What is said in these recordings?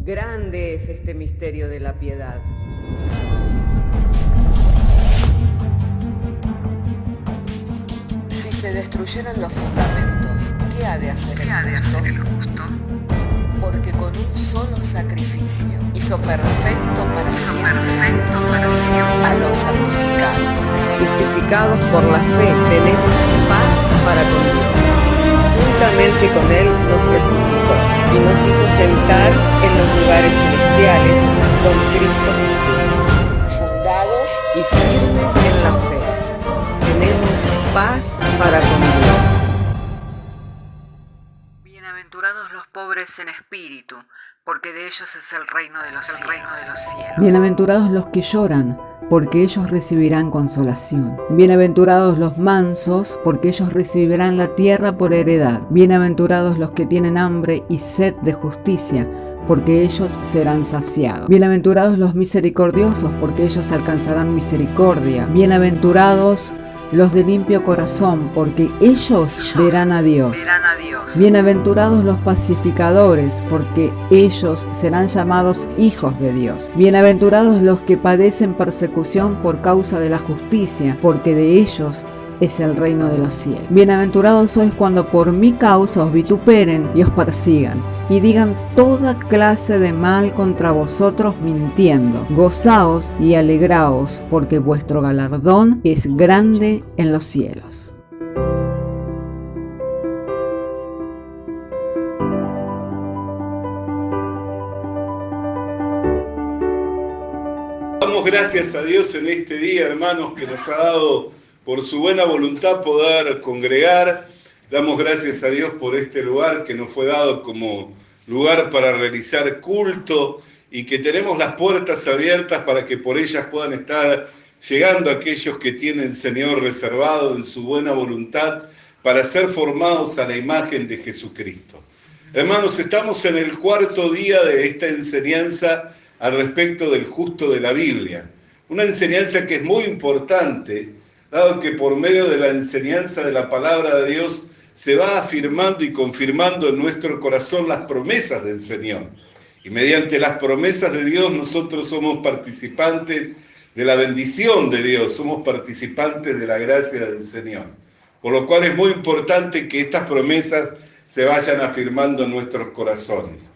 Grande es este misterio de la piedad. Si se destruyeran los fundamentos, ¿qué ha de hacer el justo? Porque con un solo sacrificio hizo perfecto para siempre a los santificados. Justificados por la fe, tenemos paz para con Dios. Juntamente con Él nos resucitó y nos hizo sentar en los lugares celestiales con Cristo Jesús. Fundados y firmes en la fe, tenemos paz para con Dios. Bienaventurados los pobres en espíritu, porque de ellos es el reino de los cielos. Bienaventurados los que lloran, porque ellos recibirán consolación. Bienaventurados los mansos, porque ellos recibirán la tierra por heredad. Bienaventurados los que tienen hambre y sed de justicia, porque ellos serán saciados. Bienaventurados los misericordiosos, porque ellos alcanzarán misericordia. Bienaventurados los de limpio corazón, porque ellos verán a Dios. Bienaventurados los pacificadores, porque ellos serán llamados hijos de Dios. Bienaventurados los que padecen persecución por causa de la justicia, porque de ellos es el reino de los cielos. Bienaventurados sois cuando por mi causa os vituperen y os persigan, y digan toda clase de mal contra vosotros mintiendo. Gozaos y alegraos, porque vuestro galardón es grande en los cielos. Damos gracias a Dios en este día, hermanos, que nos ha dado por su buena voluntad poder congregar. Damos gracias a Dios por este lugar que nos fue dado como lugar para realizar culto y que tenemos las puertas abiertas para que por ellas puedan estar llegando aquellos que tienen, Señor, reservado en su buena voluntad para ser formados a la imagen de Jesucristo. Hermanos, estamos en el cuarto día de esta enseñanza al respecto del justo de la Biblia. Una enseñanza que es muy importante, dado que por medio de la enseñanza de la palabra de Dios se va afirmando y confirmando en nuestro corazón las promesas del Señor. Y mediante las promesas de Dios nosotros somos participantes de la bendición de Dios, somos participantes de la gracia del Señor. Por lo cual es muy importante que estas promesas se vayan afirmando en nuestros corazones.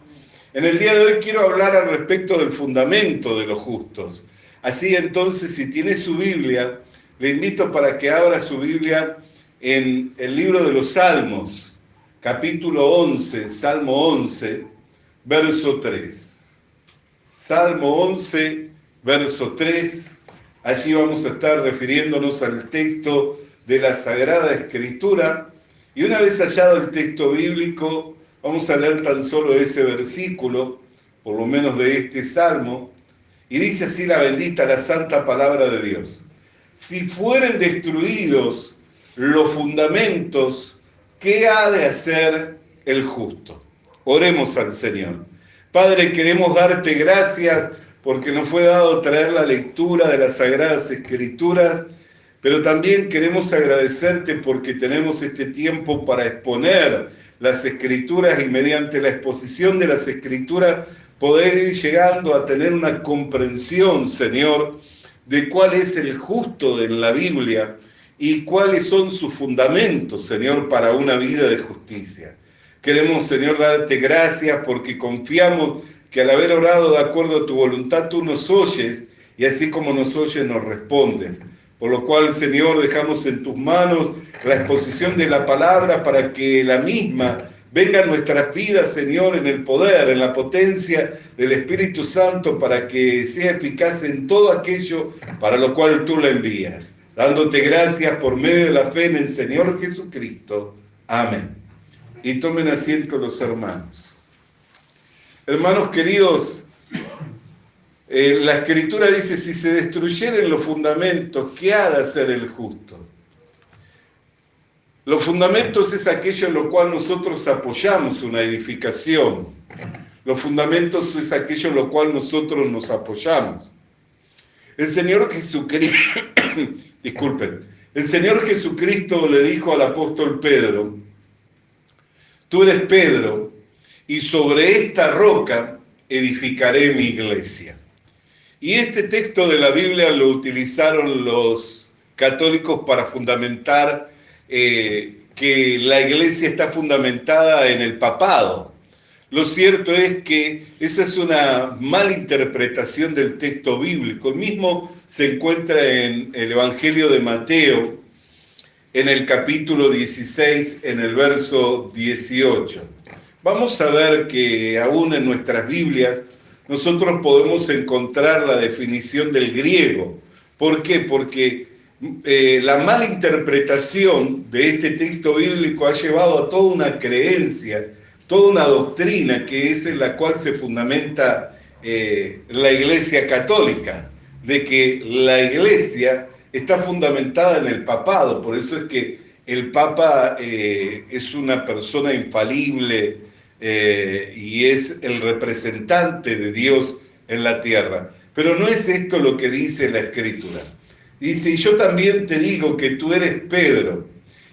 En el día de hoy quiero hablar al respecto del fundamento de los justos. Así entonces, si tiene su Biblia, le invito para que abra su Biblia en el libro de los Salmos, capítulo 11, Salmo 11, verso 3. Salmo 11, verso 3. Allí vamos a estar refiriéndonos al texto de la Sagrada Escritura. Y una vez hallado el texto bíblico, vamos a leer tan solo ese versículo, por lo menos de este Salmo. Y dice así la bendita, la santa palabra de Dios. Si fueren destruidos los fundamentos, ¿qué ha de hacer el justo? Oremos al Señor. Padre, queremos darte gracias porque nos fue dado traer la lectura de las Sagradas Escrituras, pero también queremos agradecerte porque tenemos este tiempo para exponer las Escrituras y mediante la exposición de las Escrituras poder ir llegando a tener una comprensión, Señor, de cuál es el justo en la Biblia y cuáles son sus fundamentos, Señor, para una vida de justicia. Queremos, Señor, darte gracias porque confiamos que al haber orado de acuerdo a tu voluntad, tú nos oyes y así como nos oyes, nos respondes. Por lo cual, Señor, dejamos en tus manos la exposición de la palabra para que la misma venga a nuestras vidas, Señor, en el poder, en la potencia del Espíritu Santo, para que sea eficaz en todo aquello para lo cual tú la envías. Dándote gracias por medio de la fe en el Señor Jesucristo. Amén. Y tomen asiento los hermanos. Hermanos queridos, la Escritura dice, si se destruyeren los fundamentos, ¿qué ha de hacer el justo? Los fundamentos es aquello en lo cual nosotros apoyamos una edificación. Los fundamentos es aquello en lo cual nosotros nos apoyamos. El Señor Jesucristo, disculpen, el Señor Jesucristo le dijo al apóstol Pedro, tú eres Pedro, y sobre esta roca edificaré mi iglesia. Y este texto de la Biblia lo utilizaron los católicos para fundamentar que la iglesia está fundamentada en el papado. Lo cierto es que esa es una mala interpretación del texto bíblico. El mismo se encuentra en el Evangelio de Mateo, en el capítulo 16, en el verso 18. Vamos a ver que aún en nuestras Biblias nosotros podemos encontrar la definición del griego. ¿Por qué? Porque la mala interpretación de este texto bíblico ha llevado a toda una creencia, toda una doctrina que es en la cual se fundamenta la Iglesia Católica, de que la Iglesia está fundamentada en el papado. Por eso es que el Papa es una persona infalible y es el representante de Dios en la tierra. Pero no es esto lo que dice la Escritura. Dice, y yo también te digo que tú eres Pedro.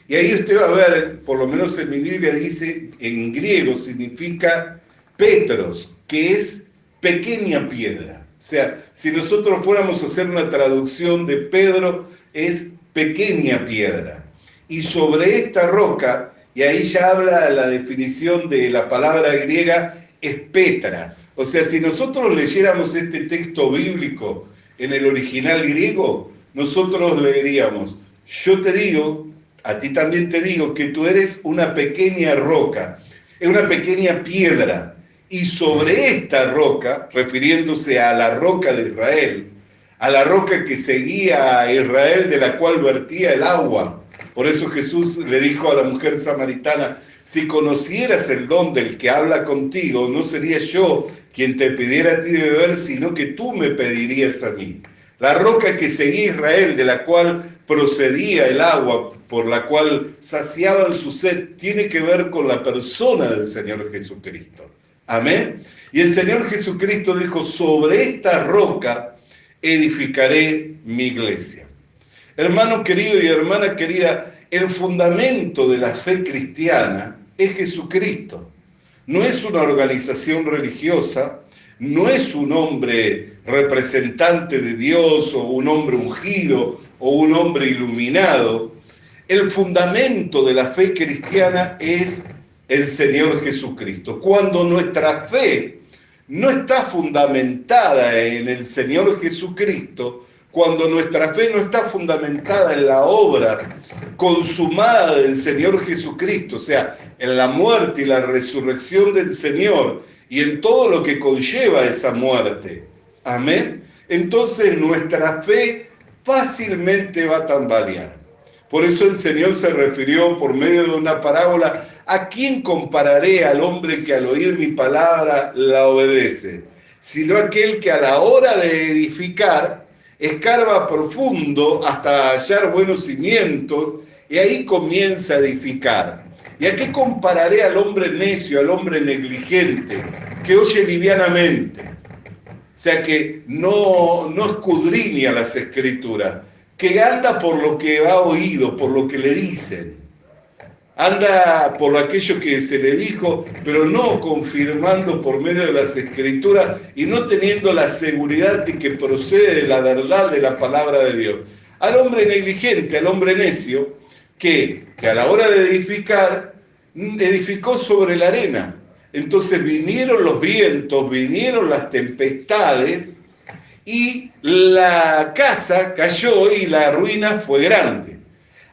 Y ahí usted va a ver, por lo menos en mi Biblia dice, en griego significa Petros, que es pequeña piedra. O sea, si nosotros fuéramos a hacer una traducción de Pedro, es pequeña piedra. Y sobre esta roca, y ahí ya habla la definición de la palabra griega, es Petra. O sea, si nosotros leyéramos este texto bíblico en el original griego, nosotros leeríamos, yo te digo, a ti también te digo, que tú eres una pequeña roca, una pequeña piedra, y sobre esta roca, refiriéndose a la roca de Israel, a la roca que seguía a Israel, de la cual vertía el agua. Por eso Jesús le dijo a la mujer samaritana, si conocieras el don del que habla contigo, no sería yo quien te pidiera a ti de beber, sino que tú me pedirías a mí. La roca que seguía Israel, de la cual procedía el agua, por la cual saciaban su sed, tiene que ver con la persona del Señor Jesucristo. Amén. Y el Señor Jesucristo dijo, sobre esta roca edificaré mi iglesia. Hermano querido y hermana querida, el fundamento de la fe cristiana es Jesucristo. No es una organización religiosa, no es un hombre representante de Dios o un hombre ungido o un hombre iluminado. El fundamento de la fe cristiana es el Señor Jesucristo. Cuando nuestra fe no está fundamentada en el Señor Jesucristo, cuando nuestra fe no está fundamentada en la obra consumada del Señor Jesucristo, o sea, en la muerte y la resurrección del Señor y en todo lo que conlleva esa muerte, amén, entonces nuestra fe fácilmente va a tambalear. Por eso el Señor se refirió por medio de una parábola, ¿a quién compararé al hombre que al oír mi palabra la obedece? Sino aquel que a la hora de edificar escarba profundo hasta hallar buenos cimientos y ahí comienza a edificar. ¿Y a qué compararé al hombre necio, al hombre negligente, que oye livianamente? O sea, que no escudriña las Escrituras, que anda por lo que ha oído, por lo que le dicen. Anda por aquello que se le dijo, pero no confirmando por medio de las Escrituras y no teniendo la seguridad de que procede de la verdad de la palabra de Dios. Al hombre negligente, al hombre necio, que a la hora de edificar, edificó sobre la arena. Entonces vinieron los vientos, vinieron las tempestades y la casa cayó y la ruina fue grande.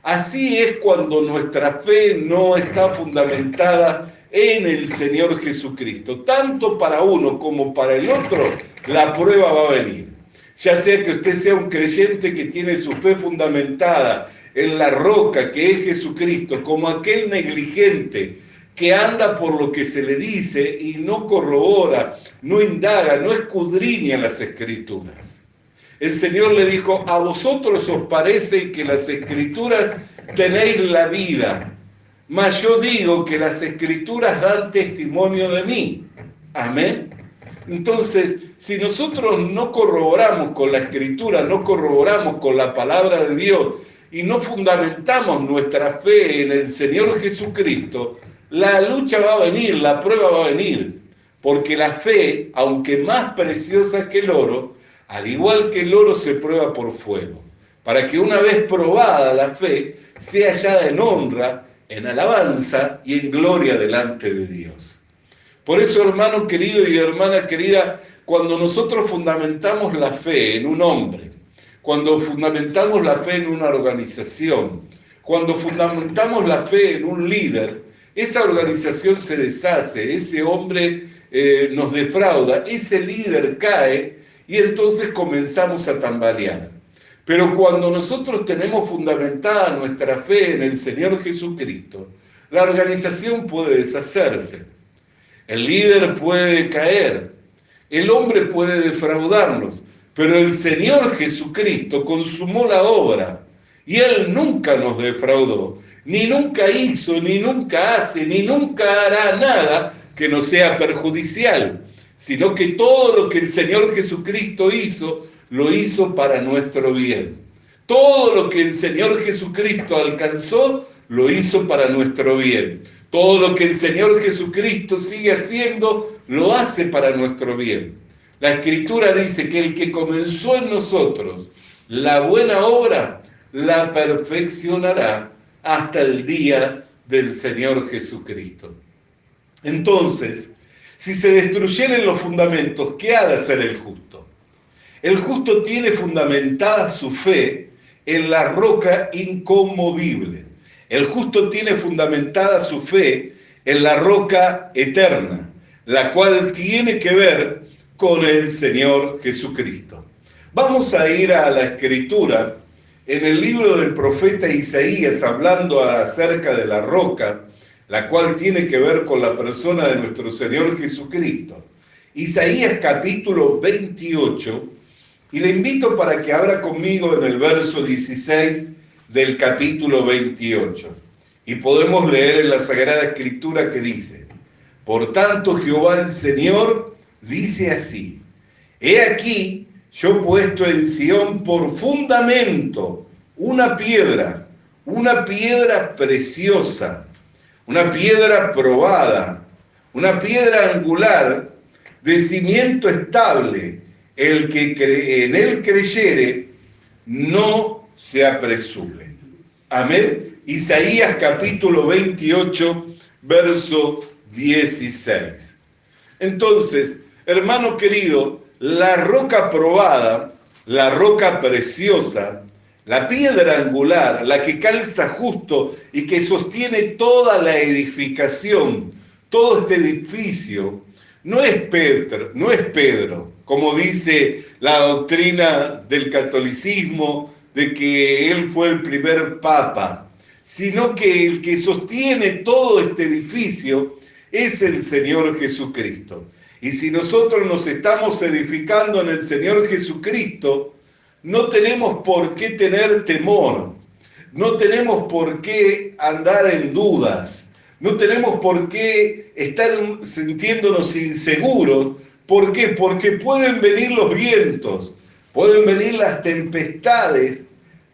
Así es cuando nuestra fe no está fundamentada en el Señor Jesucristo. Tanto para uno como para el otro, la prueba va a venir. Ya sea que usted sea un creyente que tiene su fe fundamentada en la roca que es Jesucristo, como aquel negligente que anda por lo que se le dice y no corrobora, no indaga, no escudriña las Escrituras. El Señor le dijo, a vosotros os parece que las Escrituras tenéis la vida, mas yo digo que las Escrituras dan testimonio de mí. Amén. Entonces, si nosotros no corroboramos con la Escritura, no corroboramos con la palabra de Dios y no fundamentamos nuestra fe en el Señor Jesucristo, la lucha va a venir, la prueba va a venir. porque la fe, aunque más preciosa que el oro, al igual que el oro se prueba por fuego, para que una vez probada la fe, sea hallada en honra, en alabanza y en gloria delante de Dios. Por eso, hermano querido y hermana querida, cuando nosotros fundamentamos la fe en un hombre, cuando fundamentamos la fe en una organización, cuando fundamentamos la fe en un líder, esa organización se deshace, ese hombre nos defrauda, ese líder cae y entonces comenzamos a tambalear. Pero cuando nosotros tenemos fundamentada nuestra fe en el Señor Jesucristo, la organización puede deshacerse, el líder puede caer, el hombre puede defraudarnos, pero el Señor Jesucristo consumó la obra y Él nunca nos defraudó, ni nunca hizo, ni nunca hace, ni nunca hará nada que nos sea perjudicial, sino que todo lo que el Señor Jesucristo hizo, lo hizo para nuestro bien. Todo lo que el Señor Jesucristo alcanzó, lo hizo para nuestro bien. Todo lo que el Señor Jesucristo sigue haciendo, lo hace para nuestro bien. La Escritura dice que el que comenzó en nosotros la buena obra, la perfeccionará hasta el día del Señor Jesucristo. Entonces, si se destruyeren los fundamentos, ¿qué ha de hacer el justo? El justo tiene fundamentada su fe en la roca inconmovible. El justo tiene fundamentada su fe en la roca eterna, la cual tiene que ver con el Señor Jesucristo. Vamos a ir a la Escritura, en el libro del profeta Isaías, hablando acerca de la roca, la cual tiene que ver con la persona de nuestro Señor Jesucristo. Isaías capítulo 28, y le invito para que abra conmigo en el verso 16 del capítulo 28. Y podemos leer en la Sagrada Escritura que dice: por tanto Jehová el Señor dice así: he aquí, yo he puesto en Sión por fundamento una piedra preciosa, una piedra probada, una piedra angular, de cimiento estable. El que en él creyere, no se apresure. Amén. Isaías capítulo 28, verso 16. Entonces, hermano querido, la roca probada, la roca preciosa, la piedra angular, la que calza justo y que sostiene toda la edificación, todo este edificio, no es Pedro, como dice la doctrina del catolicismo, de que él fue el primer papa, sino que el que sostiene todo este edificio es el Señor Jesucristo. Y si nosotros nos estamos edificando en el Señor Jesucristo, no tenemos por qué tener temor, no tenemos por qué andar en dudas, no tenemos por qué estar sintiéndonos inseguros. ¿Por qué? Porque pueden venir los vientos, pueden venir las tempestades,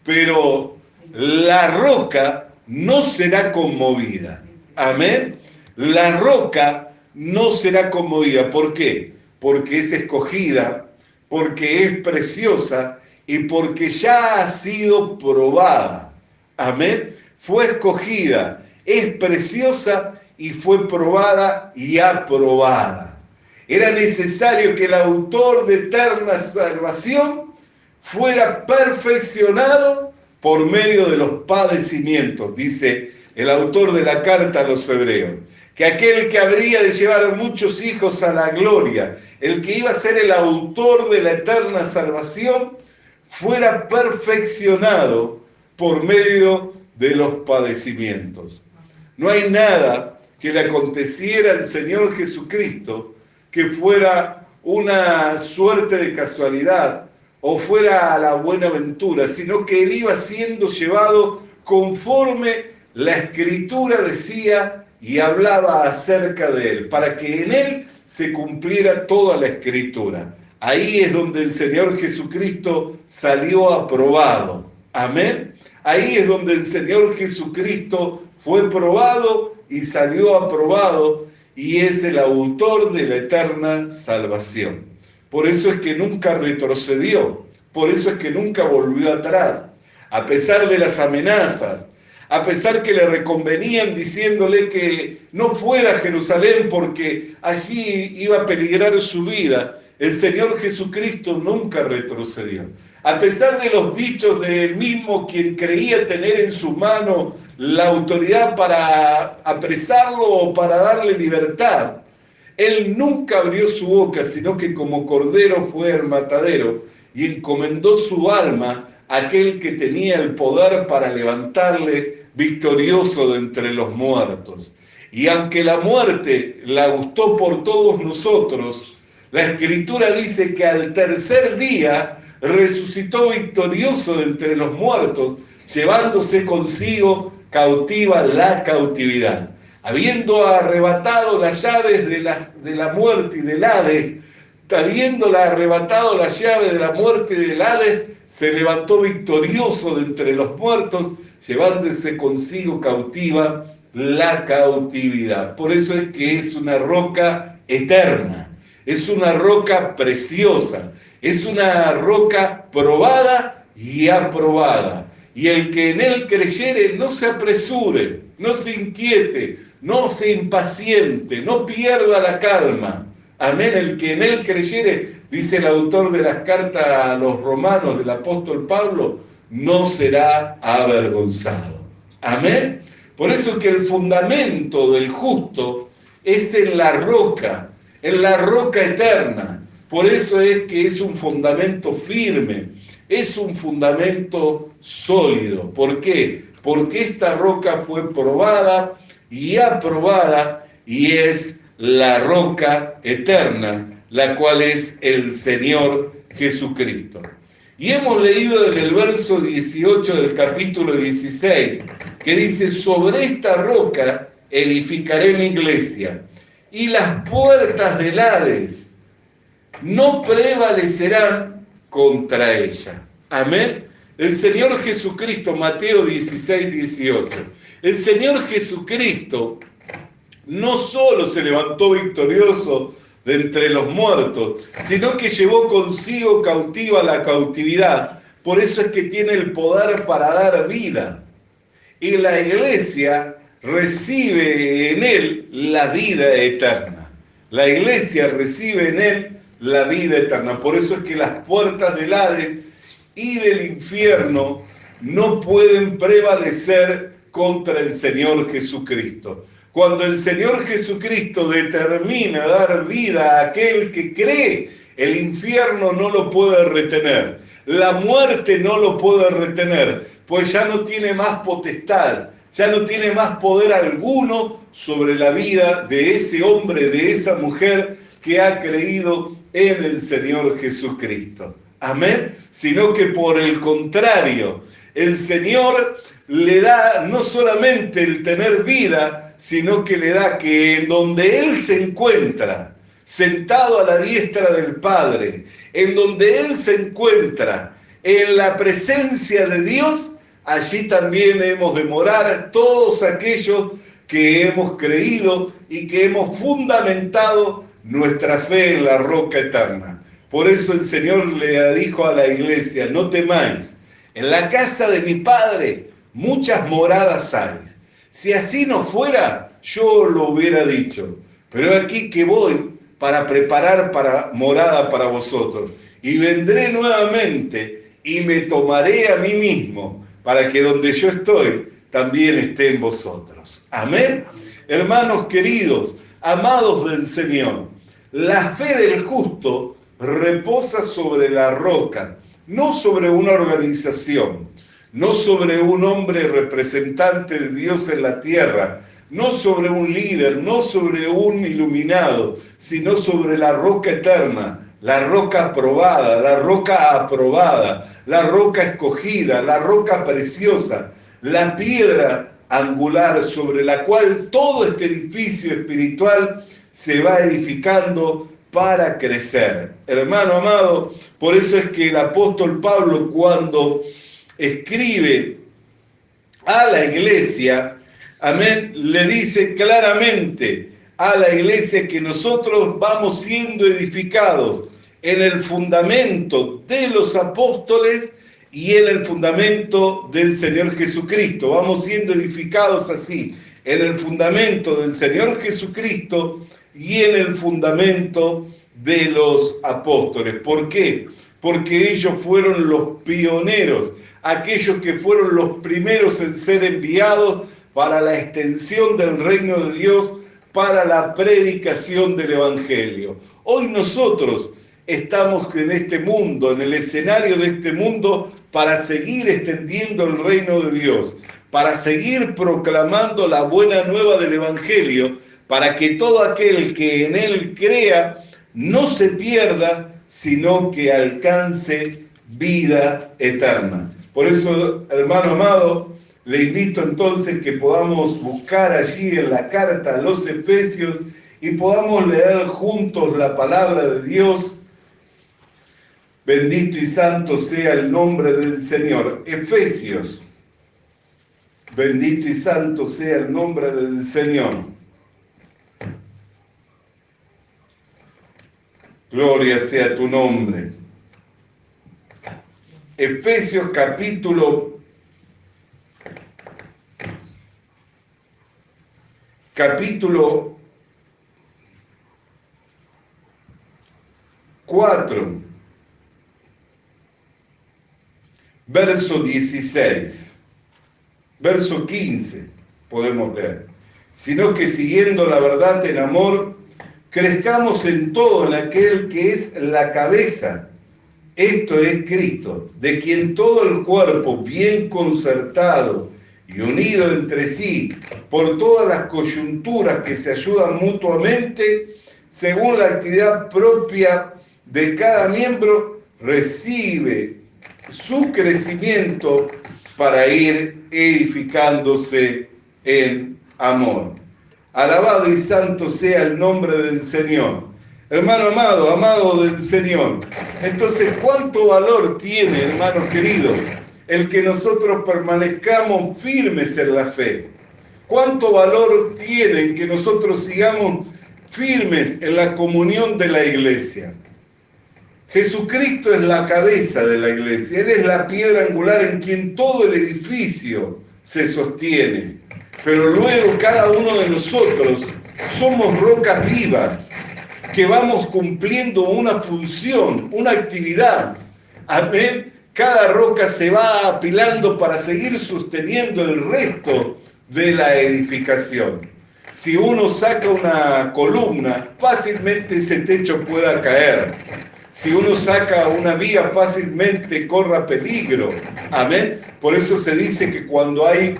pero la roca no será conmovida. Amén. La roca no será conmovida. ¿Por qué? Porque es escogida, porque es preciosa y porque ya ha sido probada. Amén. Fue escogida, es preciosa y fue probada y aprobada. Era necesario que el autor de eterna salvación fuera perfeccionado por medio de los padecimientos, dice el autor de la carta a los Hebreos, que aquel que habría de llevar muchos hijos a la gloria, el que iba a ser el autor de la eterna salvación, fuera perfeccionado por medio de los padecimientos. No hay nada que le aconteciera al Señor Jesucristo que fuera una suerte de casualidad o fuera a la buena ventura, sino que él iba siendo llevado conforme la Escritura decía y hablaba acerca de él, para que en él se cumpliera toda la Escritura. Ahí es donde el Señor Jesucristo salió aprobado. Amén. Ahí es donde el Señor Jesucristo fue probado y salió aprobado, y es el autor de la eterna salvación. Por eso es que nunca retrocedió, por eso es que nunca volvió atrás, a pesar de las amenazas, a pesar que le reconvenían diciéndole que no fuera a Jerusalén porque allí iba a peligrar su vida. El Señor Jesucristo nunca retrocedió. A pesar de los dichos de él mismo, quien creía tener en su mano la autoridad para apresarlo o para darle libertad, él nunca abrió su boca, sino que como cordero fue al matadero y encomendó su alma a aquel que tenía el poder para levantarle victorioso de entre los muertos. Y aunque la muerte la gustó por todos nosotros, la Escritura dice que al tercer día resucitó victorioso de entre los muertos, llevándose consigo cautiva la cautividad. Habiendo arrebatado las llaves de la muerte y del Hades, habiéndola arrebatado las llaves de la muerte y del Hades, se levantó victorioso de entre los muertos, llevándose consigo cautiva la cautividad. Por eso es que es una roca eterna, es una roca preciosa, es una roca probada y aprobada. Y el que en él creyere no se apresure, no se inquiete, no se impaciente, no pierda la calma. Amén. El que en él creyere, dice el autor de las cartas a los romanos del apóstol Pablo, no será avergonzado. Amén. Por eso es que el fundamento del justo es en la roca eterna. Por eso es que es un fundamento firme, es un fundamento sólido. ¿Por qué? Porque esta roca fue probada y aprobada y es la roca eterna, la cual es el Señor Jesucristo. Y hemos leído desde el verso 18 del capítulo 16, que dice: sobre esta roca edificaré mi iglesia, y las puertas del Hades no prevalecerán contra ella. Amén. El Señor Jesucristo, Mateo 16, 18. El Señor Jesucristo no solo se levantó victorioso de entre los muertos, sino que llevó consigo cautiva la cautividad. Por eso es que tiene el poder para dar vida. Y la iglesia recibe en él la vida eterna. La iglesia recibe en él la vida eterna. Por eso es que las puertas del Hades y del infierno no pueden prevalecer contra el Señor Jesucristo. Cuando el Señor Jesucristo determina dar vida a aquel que cree, el infierno no lo puede retener, la muerte no lo puede retener, pues ya no tiene más potestad, ya no tiene más poder alguno sobre la vida de ese hombre, de esa mujer que ha creído en el Señor Jesucristo. Amén. Sino que por el contrario, el Señor le da no solamente el tener vida, sino que le da que en donde Él se encuentra, sentado a la diestra del Padre, en donde Él se encuentra, en la presencia de Dios, allí también hemos de morar todos aquellos que hemos creído y que hemos fundamentado nuestra fe en la roca eterna. Por eso el Señor le dijo a la iglesia: no temáis, en la casa de mi Padre muchas moradas hay. Si así no fuera, yo lo hubiera dicho. Pero aquí que voy para preparar morada para vosotros. Y vendré nuevamente y me tomaré a mí mismo, para que donde yo estoy, también estén vosotros. Amén. Hermanos queridos, amados del Señor, la fe del justo reposa sobre la roca, no sobre una organización, no sobre un hombre representante de Dios en la tierra, no sobre un líder, no sobre un iluminado, sino sobre la roca eterna, la roca aprobada, la roca escogida, la roca preciosa, la piedra angular sobre la cual todo este edificio espiritual se va edificando para crecer. Hermano amado, por eso es que el apóstol Pablo, cuando escribe a la iglesia, amén, le dice claramente: a la iglesia que nosotros vamos siendo edificados en el fundamento de los apóstoles y en el fundamento del Señor Jesucristo. Vamos siendo edificados así, en el fundamento del Señor Jesucristo y en el fundamento de los apóstoles. ¿Por qué? Porque ellos fueron los pioneros, aquellos que fueron los primeros en ser enviados para la extensión del reino de Dios, para la predicación del Evangelio. Hoy nosotros estamos en este mundo, en el escenario de este mundo, para seguir extendiendo el reino de Dios, para seguir proclamando la buena nueva del Evangelio, para que todo aquel que en él crea no se pierda, sino que alcance vida eterna. Por eso, hermano amado, le invito entonces que podamos buscar allí en la carta a los Efesios y podamos leer juntos la palabra de Dios. Bendito y santo sea el nombre del Señor. Efesios. Bendito y santo sea el nombre del Señor. Gloria sea tu nombre. Efesios capítulo 4, verso 16, verso 15, podemos leer. Sino que siguiendo la verdad en amor, crezcamos en todo en aquel que es la cabeza, esto es Cristo, de quien todo el cuerpo bien concertado y unido entre sí por todas las coyunturas que se ayudan mutuamente, según la actividad propia de cada miembro, recibe su crecimiento para ir edificándose en amor. Alabado y santo sea el nombre del Señor. Hermano amado, amado del Señor. Entonces, ¿cuánto valor tiene, hermano querido, el que nosotros permanezcamos firmes en la fe? ¿Cuánto valor tiene que nosotros sigamos firmes en la comunión de la iglesia? Jesucristo es la cabeza de la iglesia. Él es la piedra angular en quien todo el edificio se sostiene. Pero luego cada uno de nosotros somos rocas vivas que vamos cumpliendo una función, una actividad. Amén. Cada roca se va apilando para seguir sosteniendo el resto de la edificación. Si uno saca una columna, fácilmente ese techo pueda caer. Si uno saca una vía, fácilmente corra peligro. Amén. Por eso se dice que cuando hay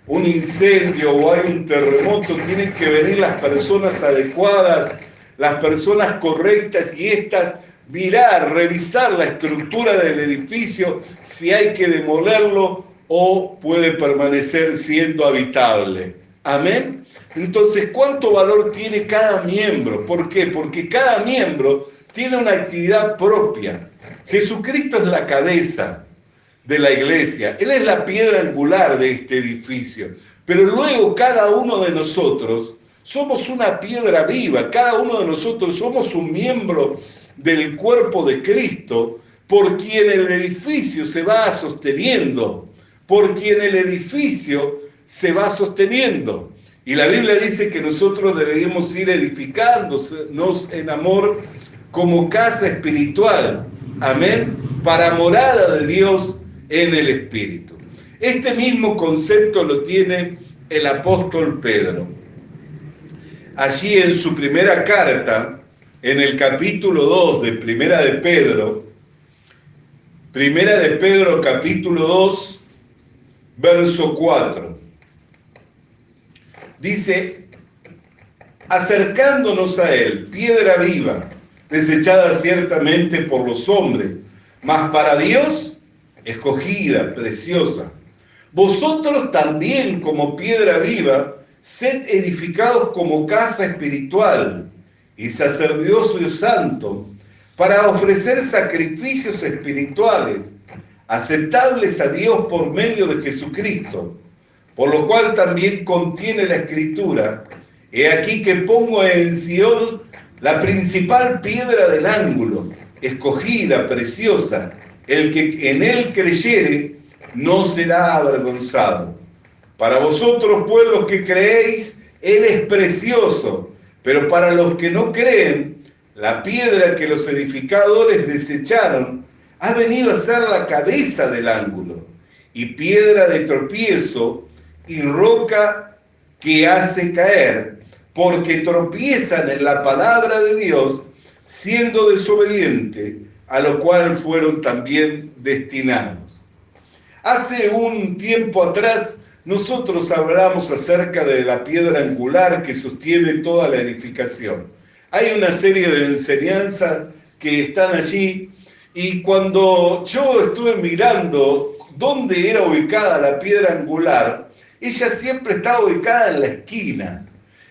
un incendio o hay un terremoto, tienen que venir las personas adecuadas, las personas correctas, y estas mirar, revisar la estructura del edificio, si hay que demolerlo o puede permanecer siendo habitable. Amén. Entonces, ¿cuánto valor tiene cada miembro? ¿Por qué? Porque cada miembro tiene una actividad propia. Jesucristo es la cabeza de la iglesia. Él es la piedra angular de este edificio. Pero luego cada uno de nosotros somos una piedra viva. Cada uno de nosotros somos un miembro del cuerpo de Cristo, por quien el edificio se va sosteniendo. Por quien el edificio se va sosteniendo. Y la Biblia dice que nosotros debemos ir edificándonos en amor como casa espiritual. Amén. Para morada de Dios en el Espíritu. Este mismo concepto lo tiene el apóstol Pedro. Allí en su primera carta, en el capítulo 2 de Primera de Pedro capítulo 2, verso 4. Dice: acercándonos a él, piedra viva, desechada ciertamente por los hombres, mas para Dios escogida, preciosa. Vosotros también, como piedra viva, sed edificados como casa espiritual y sacerdocio santo, para ofrecer sacrificios espirituales, aceptables a Dios por medio de Jesucristo, por lo cual también contiene la Escritura: He aquí que pongo en Sión la principal piedra del ángulo, escogida, preciosa. El que en él creyere no será avergonzado. Para vosotros, pueblos que creéis, él es precioso, pero para los que no creen, la piedra que los edificadores desecharon ha venido a ser la cabeza del ángulo, y piedra de tropiezo y roca que hace caer, porque tropiezan en la palabra de Dios, siendo desobedientes, a lo cual fueron también destinados. Hace un tiempo atrás, nosotros hablamos acerca de la piedra angular que sostiene toda la edificación. Hay una serie de enseñanzas que están allí, y cuando yo estuve mirando dónde era ubicada la piedra angular, ella siempre estaba ubicada en la esquina.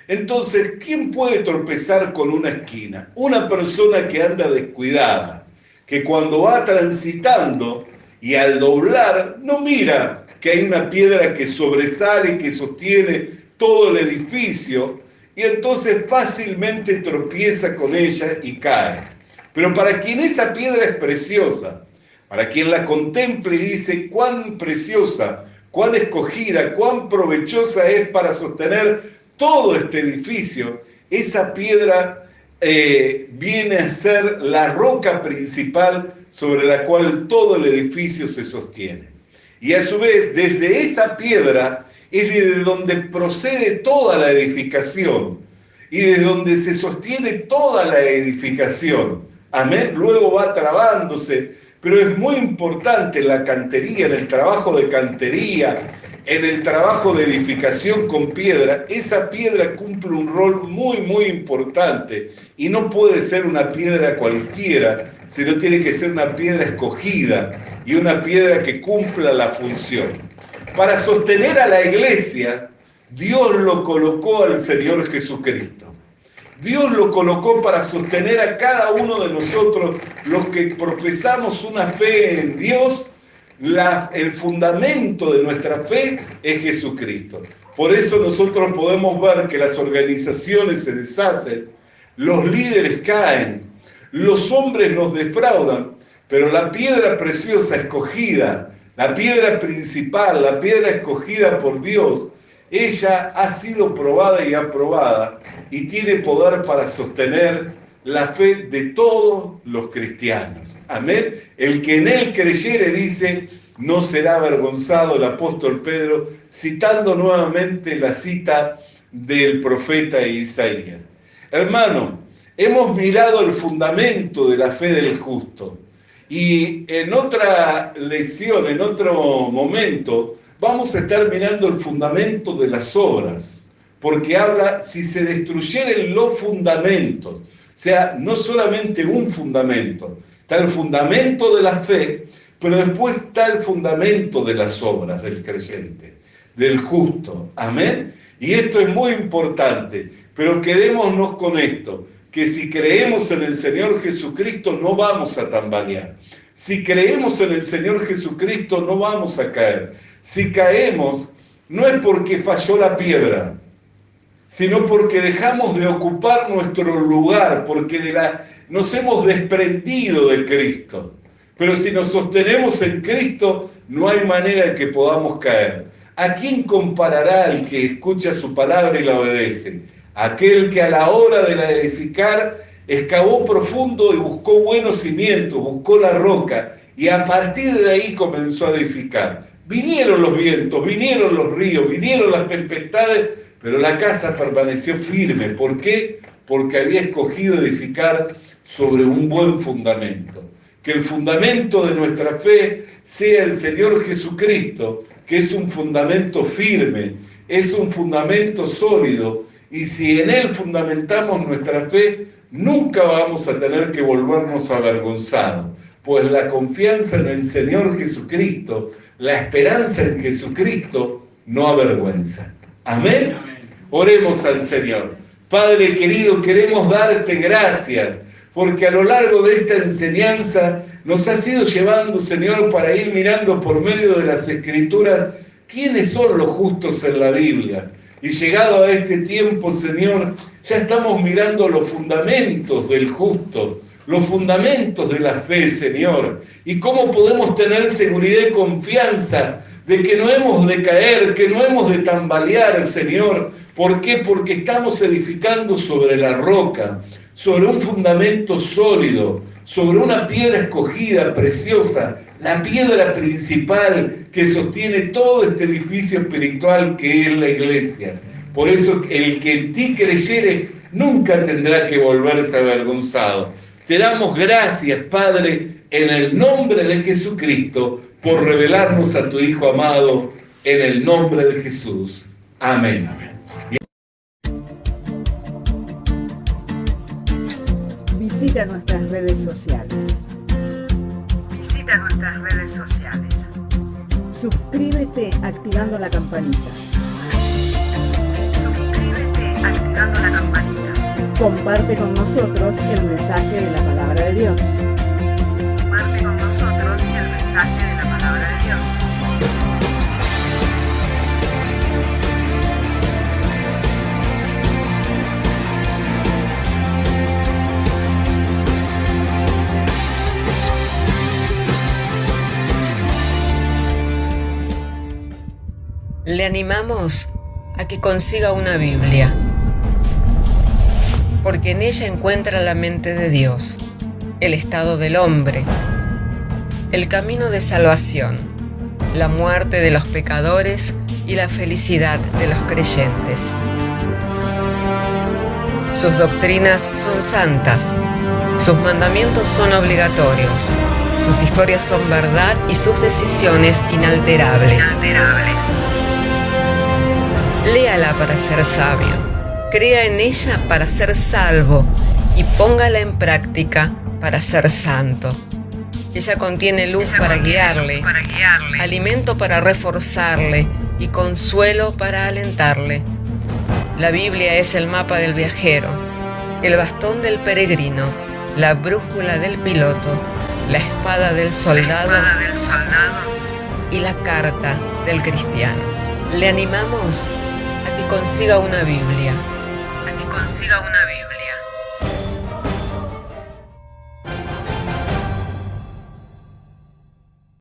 Entonces, ¿quién puede tropezar con una esquina? Una persona que anda descuidada, que cuando va transitando y al doblar no mira que hay una piedra que sobresale, que sostiene todo el edificio, y entonces fácilmente tropieza con ella y cae. Pero para quien esa piedra es preciosa, para quien la contemple y dice cuán preciosa, cuán escogida, cuán provechosa es para sostener todo este edificio, esa piedra viene a ser la roca principal sobre la cual todo el edificio se sostiene. Y a su vez, desde esa piedra es desde donde procede toda la edificación y desde donde se sostiene toda la edificación. Amén. Luego va trabándose, pero es muy importante en la cantería, en el trabajo de cantería, en el trabajo de edificación con piedra. Esa piedra cumple un rol muy, muy importante, y no puede ser una piedra cualquiera, sino tiene que ser una piedra escogida y una piedra que cumpla la función. Para sostener a la iglesia, Dios lo colocó al Señor Jesucristo. Dios lo colocó para sostener a cada uno de nosotros, los que profesamos una fe en Dios. El fundamento de nuestra fe es Jesucristo. Por eso nosotros podemos ver que las organizaciones se deshacen, los líderes caen, los hombres nos defraudan, pero la piedra preciosa escogida, la piedra principal, la piedra escogida por Dios, ella ha sido probada y aprobada y tiene poder para sostener la fe de todos los cristianos. Amén. El que en él creyere, dice, no será avergonzado, el apóstol Pedro, citando nuevamente la cita del profeta Isaías. Hermano, hemos mirado el fundamento de la fe del justo, y en otra lección, en otro momento, vamos a estar mirando el fundamento de las obras, porque habla si se destruyeren los fundamentos. O sea, no solamente un fundamento, está el fundamento de la fe, pero después está el fundamento de las obras del creyente, del justo. Amén. Y esto es muy importante, pero quedémonos con esto, que si creemos en el Señor Jesucristo no vamos a tambalear. Si creemos en el Señor Jesucristo no vamos a caer. Si caemos, no es porque falló la piedra, sino porque dejamos de ocupar nuestro lugar, porque nos hemos desprendido de Cristo. Pero si nos sostenemos en Cristo, no hay manera de que podamos caer. ¿A quién comparará el que escucha su palabra y la obedece? Aquel que a la hora de la edificar excavó profundo y buscó buenos cimientos, buscó la roca, y a partir de ahí comenzó a edificar. Vinieron los vientos, vinieron los ríos, vinieron las tempestades, pero la casa permaneció firme. ¿Por qué? Porque había escogido edificar sobre un buen fundamento. Que el fundamento de nuestra fe sea el Señor Jesucristo, que es un fundamento firme, es un fundamento sólido, y si en él fundamentamos nuestra fe, nunca vamos a tener que volvernos avergonzados, pues la confianza en el Señor Jesucristo, la esperanza en Jesucristo, no avergüenza. Amén. Oremos al Señor. Padre querido, queremos darte gracias, porque a lo largo de esta enseñanza nos has ido llevando, Señor, para ir mirando por medio de las Escrituras quiénes son los justos en la Biblia. Y llegado a este tiempo, Señor, ya estamos mirando los fundamentos del justo, los fundamentos de la fe, Señor, y cómo podemos tener seguridad y confianza de que no hemos de caer, que no hemos de tambalear, Señor. ¿Por qué? Porque estamos edificando sobre la roca, sobre un fundamento sólido, sobre una piedra escogida, preciosa, la piedra principal que sostiene todo este edificio espiritual que es la iglesia. Por eso el que en ti creyere nunca tendrá que volverse avergonzado. Te damos gracias, Padre, en el nombre de Jesucristo, por revelarnos a tu Hijo amado, en el nombre de Jesús. Amén. Visita nuestras redes sociales. Visita nuestras redes sociales. Suscríbete activando la campanita. Suscríbete activando la campanita. Comparte con nosotros el mensaje de la palabra de Dios. Comparte con nosotros el mensaje de la palabra de Dios. Le animamos a que consiga una Biblia, porque en ella encuentra la mente de Dios, el estado del hombre, el camino de salvación, la muerte de los pecadores y la felicidad de los creyentes. Sus doctrinas son santas, sus mandamientos son obligatorios, sus historias son verdad y sus decisiones inalterables. Léala para ser sabio, crea en ella para ser salvo y póngala en práctica para ser santo. Ella contiene luz para guiarle, alimento para reforzarle y consuelo para alentarle. La Biblia es el mapa del viajero, el bastón del peregrino, la brújula del piloto, la espada del soldado y la carta del cristiano. Le animamos a que consiga una Biblia,